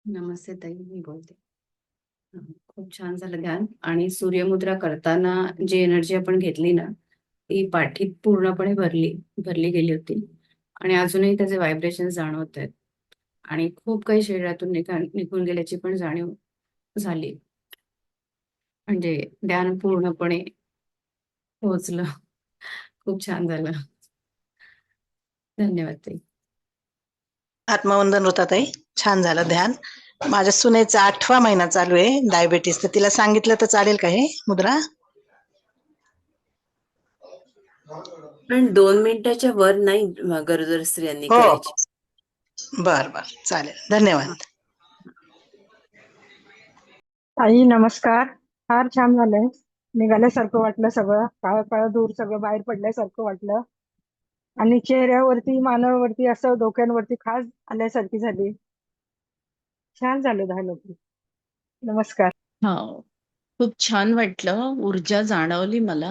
नमस्ते ताई, मी बोलते. खूप छान झालं ध्यान आणि सूर्यमुद्रा करताना जी एनर्जी आपण घेतली ना, ती पाठीत पूर्णपणे भरली भरली गेली होती आणि अजूनही त्याचे व्हायब्रेशन्स जाणवत आहेत आणि खूप काही शरीरातून निघून गेल्याची पण जाणीव झाली. म्हणजे ध्यान पूर्णपणे पोहोचलं. खूप छान झालं. धन्यवाद ताई. आत्मवंदन होता ताई. छान झालं ध्यान. माझ्या सुनेचा 8वा महिना चालू आहे डायबेटीस, तर तिला सांगितलं तर चालेल का हे मुद्रा? पण 2 मिनिटाच्या वर नाही गरोदर स्त्रियांनी हो, करायची. बर बर, चालेल. धन्यवाद. ताई नमस्कार. फार छान झालंय. निघाल्यासारखं वाटलं सगळं. काळं काळं दूर सगळं बाहेर पडल्यासारखं वाटलं. आणि चेहऱ्यावरती, मानेवरती, असं डोक्यांवरती खाज आल्यासारखी झाली. छान झालं की. नमस्कार. हो, खूप छान वाटलं. ऊर्जा जाणवली मला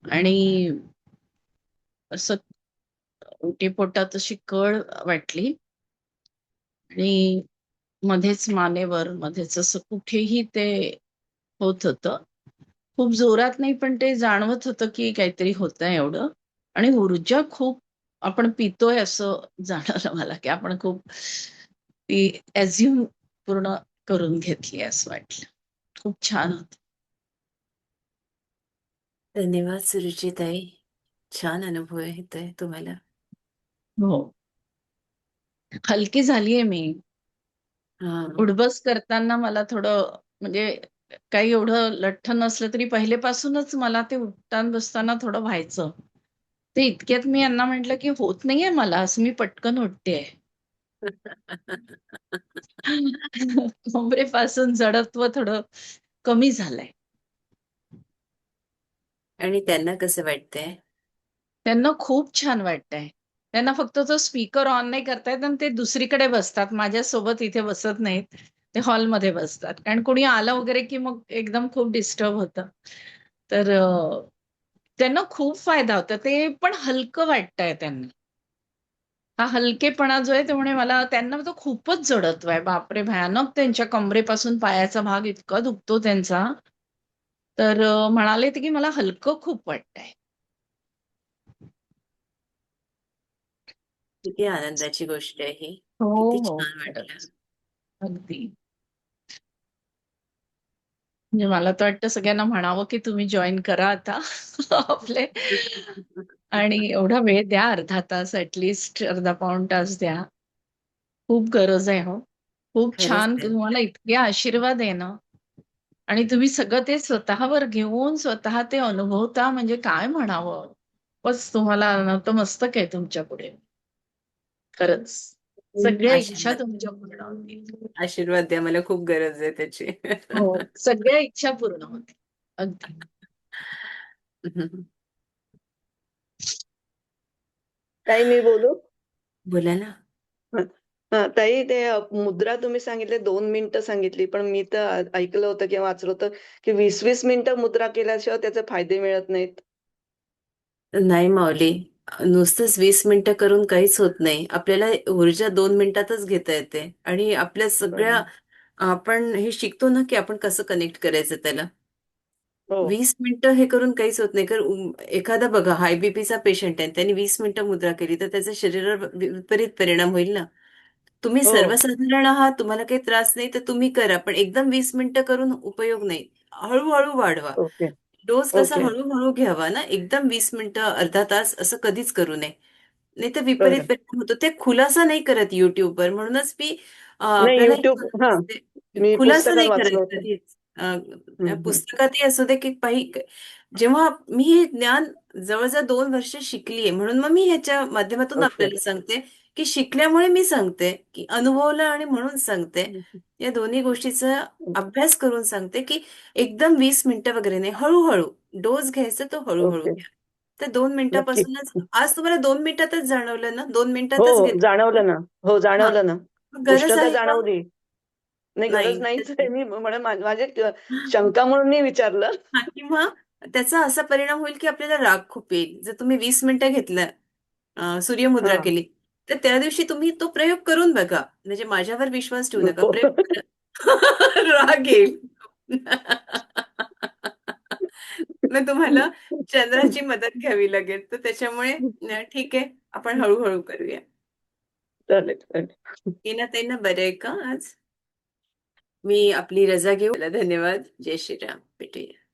आणि असं ओटीपोटात अशी कळ वाटली आणि मध्येच मानेवर, मध्येच असं कुठेही ते होत होतं. खूप जोरात नाही, पण ते जाणवत होतं की काहीतरी होतंय एवढं. आणि ऊर्जा खूप आपण पितोय असं जाणवलं मला, की आपण खूप ती ॲझ्युम पूर्ण करून घेतली असं वाटलं. खूप छान होतं. धन्यवाद सुरुचिताई. छान अनुभव येतोय तुम्हाला. हो. हलकी झालीये मी. हा. उठबस करताना मला थोडं म्हणजे काही एवढं लठ्ठ नसलं तरी पहिलेपासूनच मला ते उठताना बसताना थोडं व्हायचं. ते इतक्यात मी यांना म्हटलं की होत नाहीये मला असं, मी पटकन उठतेय. कमरेपासून जडत्व थोडं कमी झालंय. आणि त्यांना कसं वाटतंय? त्यांना खूप छान वाटतंय. त्यांना फक्त तो स्पीकर ऑन नाही करता येत आणि ते दुसरीकडे बसतात. माझ्यासोबत इथे बसत नाहीत. ते हॉलमध्ये बसतात. कारण कोणी आलं वगैरे की मग एकदम खूप डिस्टर्ब होतं. तर त्यांना खूप फायदा होता. ते पण हलकं वाटतंय त्यांना. हा हलकेपणा जो आहे ते म्हणे मला, त्यांना तो खूपच जडत्व आहे. बापरे! भयानक त्यांच्या कमरेपासून पायाचा भाग इतका दुखतो त्यांचा. तर म्हणाले ते की मला हलकं खूप वाटतंय. किती आनंदाची गोष्ट आहे ही. हो, किती हो. छान वाटलं. खरंच. अगदी. म्हणजे मला तर वाटतं सगळ्यांना म्हणावं की तुम्ही जॉइन करा आता आपले आणि एवढा वेळ द्या, अर्धा तास ॲटलीस्ट, अर्धा पाऊण तास द्या. खूप गरज आहे हो. खूप खरंच छान आहे. तुम्हाला इतके आशीर्वाद आहे ना आणि तुम्ही सगळं ते स्वतःवर घेऊन स्वतः ते अनुभवता, म्हणजे काय म्हणावं? बस तुम्हाला नतमस्तक आहे तुमच्या पुढे. खरंच. सगळ्या इच्छा आशीर्वाद तुमच्या पूर्ण होतील. आशीर्वाद द्या, मला खूप गरज आहे त्याची. हो, सगळ्या इच्छा पूर्ण होतील. अगदी. ताई मी बोलू? बोला ना. हं. ताई ते मुद्रा तुम्ही सांगितले 2 मिनिटं सांगितली. पण मी तर ऐकलं होतं किंवा वाचलं होतं, की 20-20 मिनिटं मुद्रा केल्याशिवाय त्याचे फायदे मिळत नाहीत. नाही माऊली, नुसतंच 20 मिनिटं करून काहीच होत नाही. आपल्याला ऊर्जा 2 मिनिटातच घेता येते आणि आपल्या सगळ्या बरं. आपण हे शिकतो ना, की आपण कसं कनेक्ट करायचं त्याला. हो, 20 मिनिटं हे करून काहीच होत नाही. कारण एखादा बघा हाय बीपीचा पेशंट आहे, त्यांनी 20 मिनिटं मुद्रा केली तर त्याचा शरीरावर विपरीत परिणाम होईल ना. तुम्ही हो. सर्वसाधारण आहात, तुम्हाला काही त्रास नाही तर तुम्ही करा, पण एकदम 20 मिनिटं करून उपयोग नाही. हळूहळू वाढवा. ओके, डोस कसा ओके. हळूहळू घ्यावा ना, एकदम 20 मिनिटं, अर्धा तास असं कधीच करू नये. नाहीतर विपरीत बरं. परिणाम होतो. ते खुलासा नाही करत YouTubeवर. म्हणूनच मी नाही आपल्याला एक YouTube हां. मी खुलासा पुस्तकात नाही वाचलं करत होतं. कधीच. हं, हं. पुस्तकातही असू दे की काही जेव्हा मी हे ज्ञान जवळ-जवळ 2 वर्ष शिकलीये, म्हणून मग मी ह्याच्या माध्यमातून ओके. आपल्याला सांगते, की शिकल्यामुळे मी सांगते, की अनुभवलं आणि म्हणून सांगते. हं, हं. या दोन्ही गोष्टीचा अभ्यास करून सांगते, की एकदम 20 मिनिटं वगैरे नाही, हळू डोस घ्यायचा तो हळू ओके. घ्या. तर 2 नक्की. मिनिटापासूनच आज तुम्हाला 2 मिनिटातच जाणवलं ना? 2 हो, मिनिटातच घेतलं. जाणवलं ना. हो, हां. जाणवलं ना. मग गरज उष्णता आहे का? जाणवली. नाही, नाही, गरज नाहीच गरज आहे. नाही. मी म्हणून माझी शंका म्हणून मी विचारलं. हां, किंवा त्याचा असा परिणाम होईल, की आपल्याला राग खूप येईल. जर तुम्ही 20 मिनिटं घेतलं, सूर्यमुद्रा हां. केली. तर त्या दिवशी तुम्ही तो प्रयोग करून बघा. म्हणजे माझ्यावर विश्वास ठेवू नका. हो. प्रयोग करा. राग येईल. मग तुम्हाला चंद्राची मदत घ्यावी लागेल. तर त्याच्यामुळे ठीक आहे. आपण हळू करूया. चालेल, चालेल. हीनाताईंना बरं आहे का आज? मी आपली रजा घेऊ. धन्यवाद. जय श्रीराम. भेटूया.